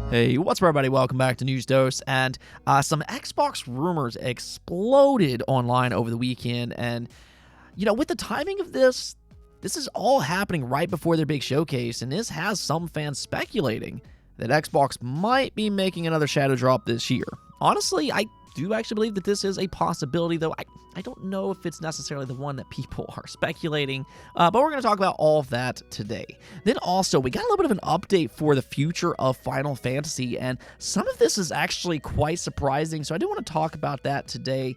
Hey, what's up, everybody? Welcome back to News Dose. And some Xbox rumors exploded online over the weekend. And, with the timing of this is all happening right before their big showcase. And this has some fans speculating that Xbox might be making another Shadow drop this year. Honestly, I do actually believe that this is a possibility, though I don't know if it's necessarily the one that people are speculating, but we're going to talk about all of that today. Then also, we got a little bit of an update for the future of Final Fantasy, and some of this is actually quite surprising, so I do want to talk about that today.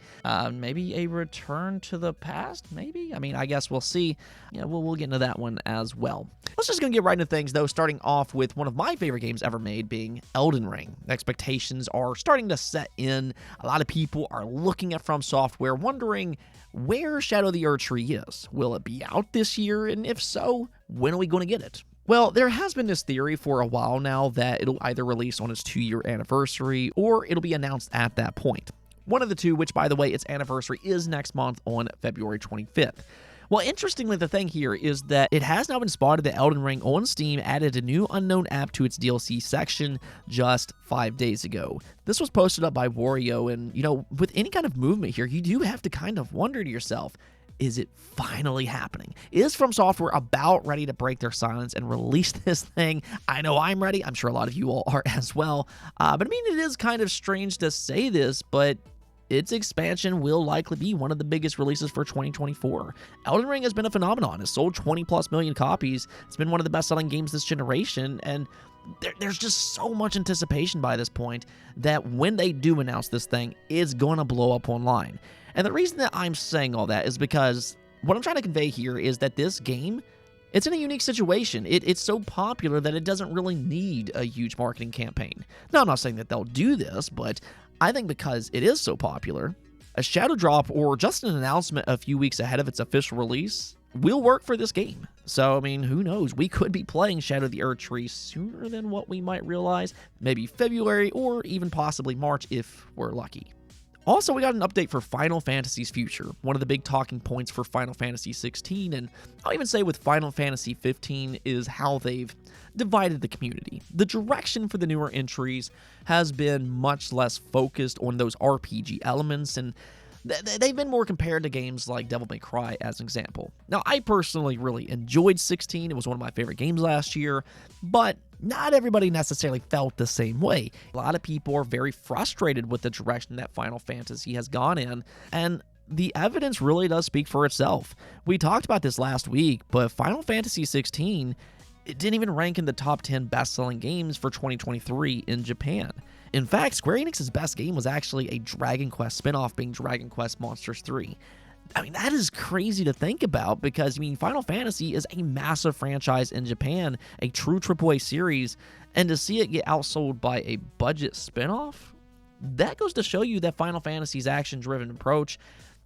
Maybe a return to the past, maybe? I guess we'll see. Yeah, we'll get into that one as well. Let's just going to get right into things, though, starting off with one of my favorite games ever made being Elden Ring. Expectations are starting to set in. A lot of people are looking at From Software, wondering where Shadow of the Erdtree is. Will it be out this year? And if so, when are we going to get it? Well, there has been this theory for a while now that it'll either release on its 2-year anniversary or it'll be announced at that point. One of the two, which by the way, its anniversary is next month on February 25th. Well, interestingly, the thing here is that it has now been spotted that Elden Ring on Steam added a new unknown app to its DLC section just 5 days ago. This was posted up by Wario, and, with any kind of movement here, you do have to kind of wonder to yourself, is it finally happening? Is From Software about ready to break their silence and release this thing? I know I'm ready. I'm sure a lot of you all are as well. But it is kind of strange to say this, but its expansion will likely be one of the biggest releases for 2024. Elden Ring has been a phenomenon. It's sold 20+ million copies. It's been one of the best-selling games this generation, and there's just so much anticipation by this point that when they do announce this thing, it's going to blow up online. And the reason that I'm saying all that is because what I'm trying to convey here is that this game, it's in a unique situation. It's so popular that it doesn't really need a huge marketing campaign. Now, I'm not saying that they'll do this, but I think because it is so popular, a Shadow drop or just an announcement a few weeks ahead of its official release will work for this game. So, who knows? We could be playing Shadow of the Erdtree sooner than what we might realize, maybe February or even possibly March if we're lucky. Also, we got an update for Final Fantasy's future, one of the big talking points for Final Fantasy 16, and I'll even say with Final Fantasy 15 is how they've divided the community. The direction for the newer entries has been much less focused on those RPG elements, and they've been more compared to games like Devil May Cry as an example. Now, I personally really enjoyed 16. It was one of my favorite games last year, but not everybody necessarily felt the same way. A lot of people are very frustrated with the direction that Final Fantasy has gone in, and the evidence really does speak for itself. We talked about this last week, but Final Fantasy 16, it didn't even rank in the top 10 best-selling games for 2023 in Japan. In fact, Square Enix's best game was actually a Dragon Quest spin-off being Dragon Quest Monsters 3. That is crazy to think about because, Final Fantasy is a massive franchise in Japan, a true AAA series, and to see it get outsold by a budget spin-off, that goes to show you that Final Fantasy's action-driven approach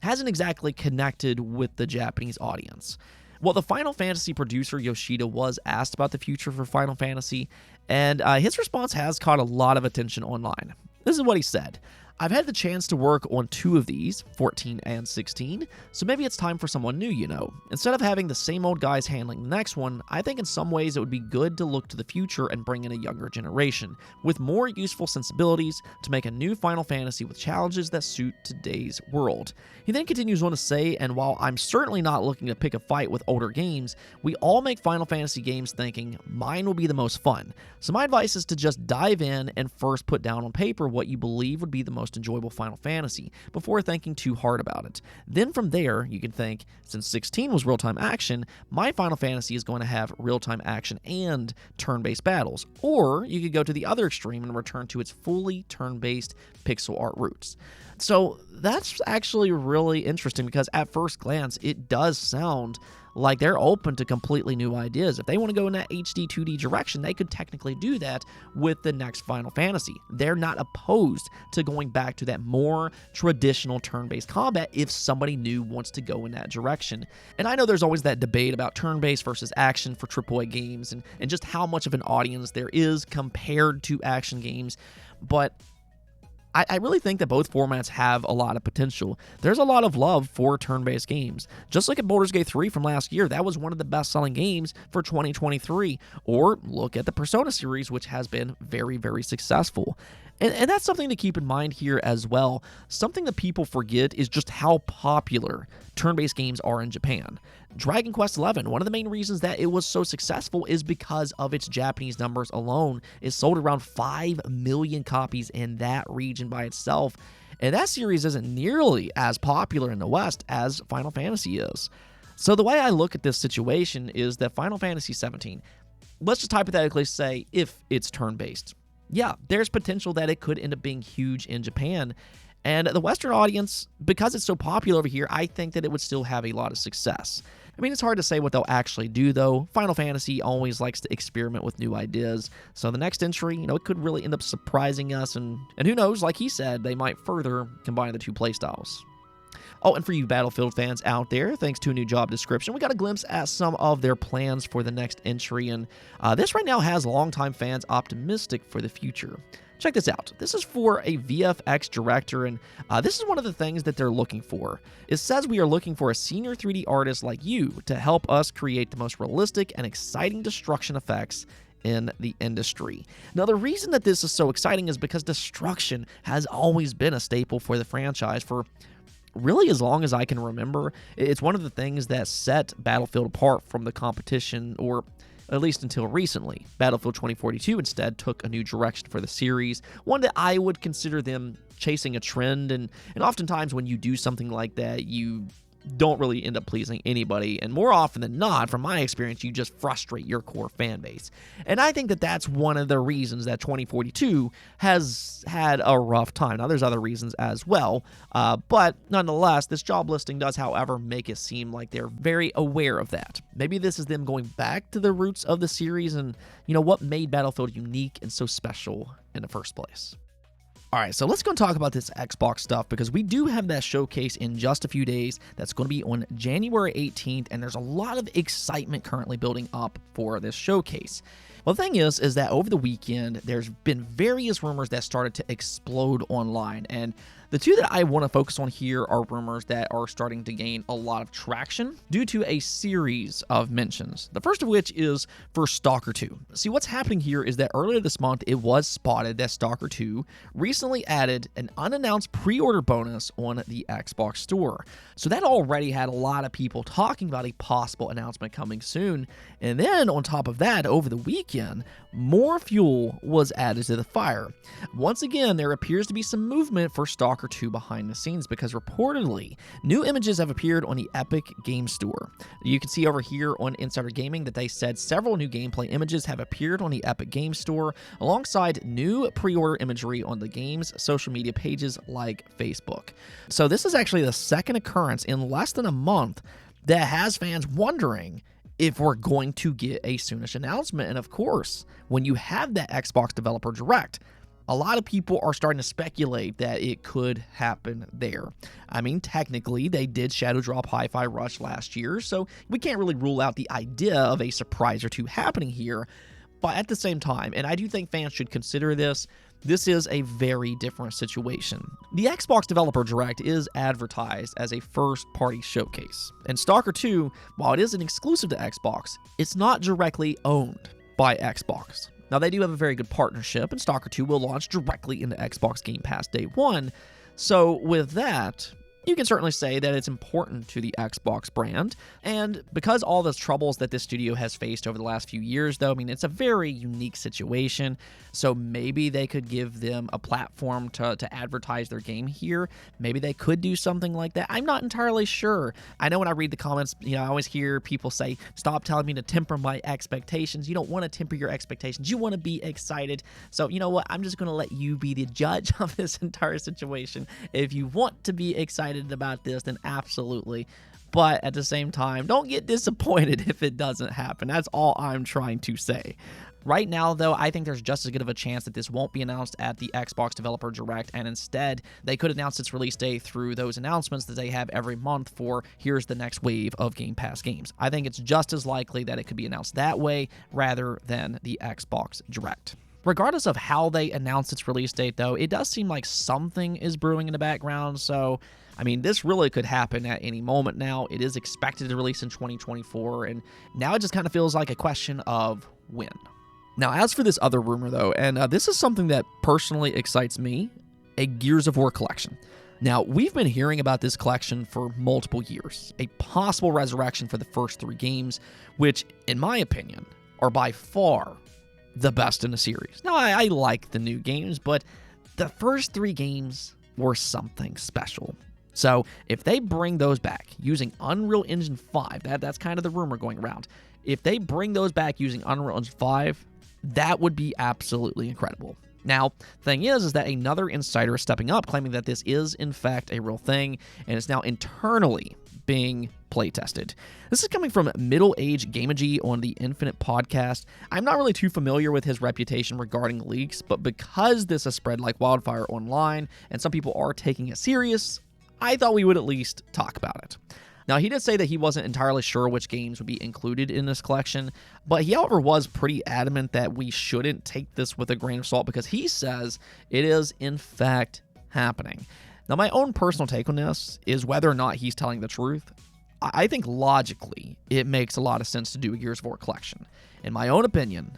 hasn't exactly connected with the Japanese audience. Well, the Final Fantasy producer Yoshida was asked about the future for Final Fantasy, and his response has caught a lot of attention online. This is what he said. I've had the chance to work on 2 of these, 14 and 16, so maybe it's time for someone new, Instead of having the same old guys handling the next one, I think in some ways it would be good to look to the future and bring in a younger generation, with more useful sensibilities to make a new Final Fantasy with challenges that suit today's world. He then continues on to say, and while I'm certainly not looking to pick a fight with older games, we all make Final Fantasy games thinking, mine will be the most fun. So my advice is to just dive in and first put down on paper what you believe would be the most enjoyable Final Fantasy before thinking too hard about it. Then from there, you can think, since 16 was real-time action, my Final Fantasy is going to have real-time action and turn-based battles. Or you could go to the other extreme and return to its fully turn-based pixel art roots. So that's actually really interesting because at first glance, it does sound like they're open to completely new ideas. If they want to go in that HD 2D direction, they could technically do that with the next Final Fantasy. They're not opposed to going back to that more traditional turn-based combat if somebody new wants to go in that direction. And I know there's always that debate about turn-based versus action for AAA games and just how much of an audience there is compared to action games, but I really think that both formats have a lot of potential. There's a lot of love for turn-based games. Just look at Baldur's Gate 3 from last year. That was one of the best-selling games for 2023. Or look at the Persona series, which has been very, very successful. And that's something to keep in mind here as well. Something that people forget is just how popular turn-based games are in Japan. Dragon Quest XI, one of the main reasons that it was so successful is because of its Japanese numbers alone. It sold around 5 million copies in that region by itself, and that series isn't nearly as popular in the West as Final Fantasy is. So the way I look at this situation is that Final Fantasy XVII, let's just hypothetically say if it's turn-based, yeah, there's potential that it could end up being huge in Japan. And the Western audience, because it's so popular over here, I think that it would still have a lot of success. I mean, it's hard to say what they'll actually do, though. Final Fantasy always likes to experiment with new ideas. So the next entry, it could really end up surprising us. And who knows, like he said, they might further combine the two playstyles. Oh, and for you Battlefield fans out there, thanks to a new job description, we got a glimpse at some of their plans for the next entry, and this right now has longtime fans optimistic for the future. Check this out. This is for a VFX director, and this is one of the things that they're looking for. It says we are looking for a senior 3D artist like you to help us create the most realistic and exciting destruction effects in the industry. Now, the reason that this is so exciting is because destruction has always been a staple for the franchise for really as long as I can remember. It's one of the things that set Battlefield apart from the competition, or at least until recently. Battlefield 2042 instead took a new direction for the series, one that I would consider them chasing a trend, and oftentimes when you do something like that, you don't really end up pleasing anybody, and more often than not, from my experience, you just frustrate your core fan base. And I think that that's one of the reasons that 2042 has had a rough time. Now, there's other reasons as well, but nonetheless, this job listing does, however, make it seem like they're very aware of that. Maybe this is them going back to the roots of the series and, what made Battlefield unique and so special in the first place. All right, so let's go and talk about this Xbox stuff, because we do have that showcase in just a few days. That's going to be on January 18th, and there's a lot of excitement currently building up for this showcase. Well, the thing is that over the weekend, there's been various rumors that started to explode online, and the two that I want to focus on here are rumors that are starting to gain a lot of traction due to a series of mentions. The first of which is for Stalker 2. See, what's happening here is that earlier this month, it was spotted that Stalker 2 recently added an unannounced pre-order bonus on the Xbox Store. So that already had a lot of people talking about a possible announcement coming soon. And then on top of that, over the weekend, more fuel was added to the fire. Once again, there appears to be some movement for Stalker 2 behind the scenes, because reportedly, new images have appeared on the Epic Game Store. You can see over here on Insider Gaming that they said several new gameplay images have appeared on the Epic Game Store, alongside new pre-order imagery on the game's social media pages like Facebook. So this is actually the second occurrence in less than a month that has fans wondering if we're going to get a soonish announcement. And of course, when you have that Xbox Developer Direct, a lot of people are starting to speculate that it could happen there. I mean, technically, they did shadow drop Hi-Fi Rush last year, so we can't really rule out the idea of a surprise or two happening here. But at the same time, and I do think fans should consider this, this is a very different situation. The Xbox Developer Direct is advertised as a first-party showcase, and Stalker 2, while it is an exclusive to Xbox, it's not directly owned by Xbox. Now, they do have a very good partnership, and Stalker 2 will launch directly into Xbox Game Pass day one. So with that, you can certainly say that it's important to the Xbox brand. And because all the troubles that this studio has faced over the last few years, though, I mean, it's a very unique situation. So maybe they could give them a platform to advertise their game here. Maybe they could do something like that. I'm not entirely sure. I know when I read the comments, I always hear people say, stop telling me to temper my expectations. You don't want to temper your expectations. You want to be excited. So you know what? I'm just going to let you be the judge of this entire situation. If you want to be excited about this, then absolutely. But at the same time, don't get disappointed if it doesn't happen. That's all I'm trying to say. Right now, though, I think there's just as good of a chance that this won't be announced at the Xbox Developer Direct, and instead, they could announce its release date through those announcements that they have every month for here's the next wave of Game Pass games. I think it's just as likely that it could be announced that way rather than the Xbox Direct. Regardless of how they announce its release date, though, it does seem like something is brewing in the background, so I mean, this really could happen at any moment now. It is expected to release in 2024, and now it just kind of feels like a question of when. Now, as for this other rumor, though, and this is something that personally excites me, a Gears of War collection. Now, we've been hearing about this collection for multiple years, a possible resurrection for the first 3 games, which, in my opinion, are by far the best in the series. Now, I like the new games, but the first 3 games were something special. So if they bring those back using Unreal Engine 5, that's kind of the rumor going around. If they bring those back using Unreal Engine 5, that would be absolutely incredible. Now, the thing is that another insider is stepping up, claiming that this is, in fact, a real thing, and it's now internally being playtested. This is coming from Middle-Aged Gamegy on the Infinite podcast. I'm not really too familiar with his reputation regarding leaks, but because this has spread like wildfire online, and some people are taking it serious, I thought we would at least talk about it. Now, he did say that he wasn't entirely sure which games would be included in this collection, but he, however, was pretty adamant that we shouldn't take this with a grain of salt because he says it is, in fact, happening. Now, my own personal take on this is whether or not he's telling the truth. I think logically, it makes a lot of sense to do a Gears of War collection. In my own opinion,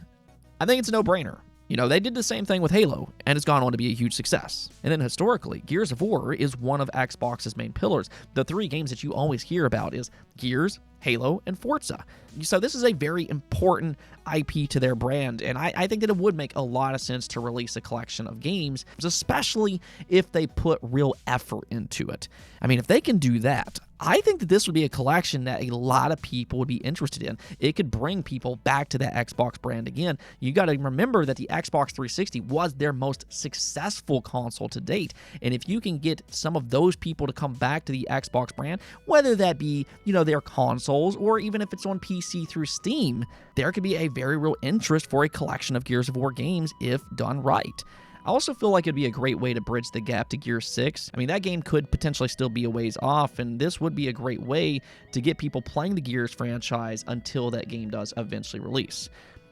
I think it's a no-brainer. You know, they did the same thing with Halo, and it's gone on to be a huge success. And then historically, Gears of War is one of Xbox's main pillars. The 3 games that you always hear about is Gears, Halo, and Forza. So this is a very important IP to their brand, and I think that it would make a lot of sense to release a collection of games, especially if they put real effort into it. I mean, if they can do that, I think that this would be a collection that a lot of people would be interested in. It could bring people back to that Xbox brand again. You got to remember that the Xbox 360 was their most successful console to date, and if you can get some of those people to come back to the Xbox brand, whether that be, you know, their consoles or even if it's on PC through Steam, there could be a very real interest for a collection of Gears of War games if done right. I also feel like it'd be a great way to bridge the gap to Gears 6. I mean, that game could potentially still be a ways off, and this would be a great way to get people playing the Gears franchise until that game does eventually release.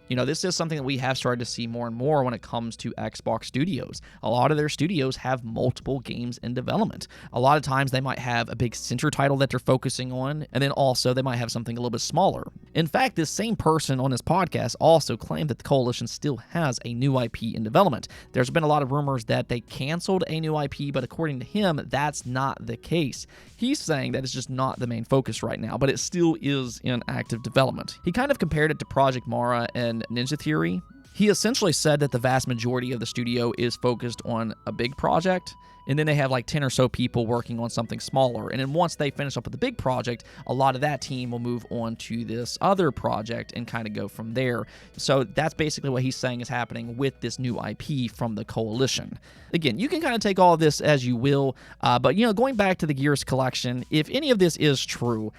You know, this is something that we have started to see more and more when it comes to Xbox studios. A lot of their studios have multiple games in development. A lot of times they might have a big center title that they're focusing on, and then also they might have something a little bit smaller. In fact, this same person on this podcast also claimed that the Coalition still has a new IP in development. There's been a lot of rumors that they canceled a new IP, but according to him, that's not the case. He's saying that it's just not the main focus right now, but it still is in active development. He kind of compared it to Project Mara and Ninja Theory. He essentially said that the vast majority of the studio is focused on a big project, and then they have like 10 or so people working on something smaller. And then once they finish up with the big project, a lot of that team will move on to this other project and kind of go from there. So that's basically what he's saying is happening with this new IP from the Coalition. Again, you can kind of take all of this as you will, but you know, going back to the Gears collection, if any of this is true,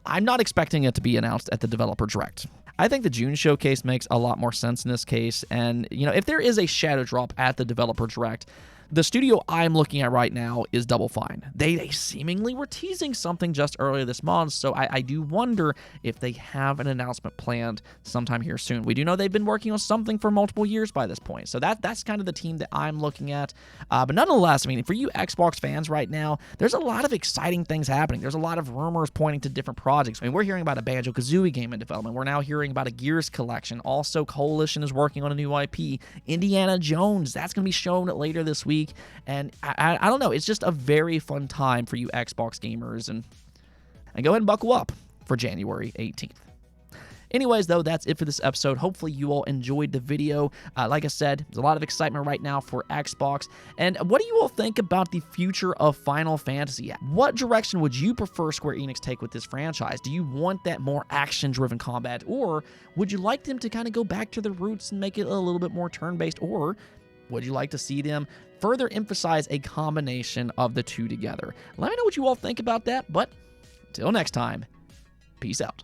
I'm not expecting it to be announced at the Developer Direct. I think the June showcase makes a lot more sense in this case, and you know, if there is a shadow drop at the Developer Direct, the studio I'm looking at right now is Double Fine. They seemingly were teasing something just earlier this month, so I do wonder if they have an announcement planned sometime here soon. We do know they've been working on something for multiple years by this point, so that's kind of the team that I'm looking at. But nonetheless, I mean, for you Xbox fans right now, there's a lot of exciting things happening. There's a lot of rumors pointing to different projects. I mean, we're hearing about a Banjo-Kazooie game in development. We're now hearing about a Gears collection. Also, Coalition is working on a new IP. Indiana Jones, that's going to be shown later this week. And I don't know, it's just a very fun time for you Xbox gamers, and go ahead and buckle up for January 18th. Anyways, though, that's it for this episode. Hopefully you all enjoyed the video. Like I said, there's a lot of excitement right now for Xbox. And what do you all think about the future of Final Fantasy? What direction would you prefer Square Enix take with this franchise? Do you want that more action-driven combat, or would you like them to kind of go back to their roots and make it a little bit more turn-based, or would you like to see them further emphasize a combination of the two together? Let me know what you all think about that, but until next time, peace out.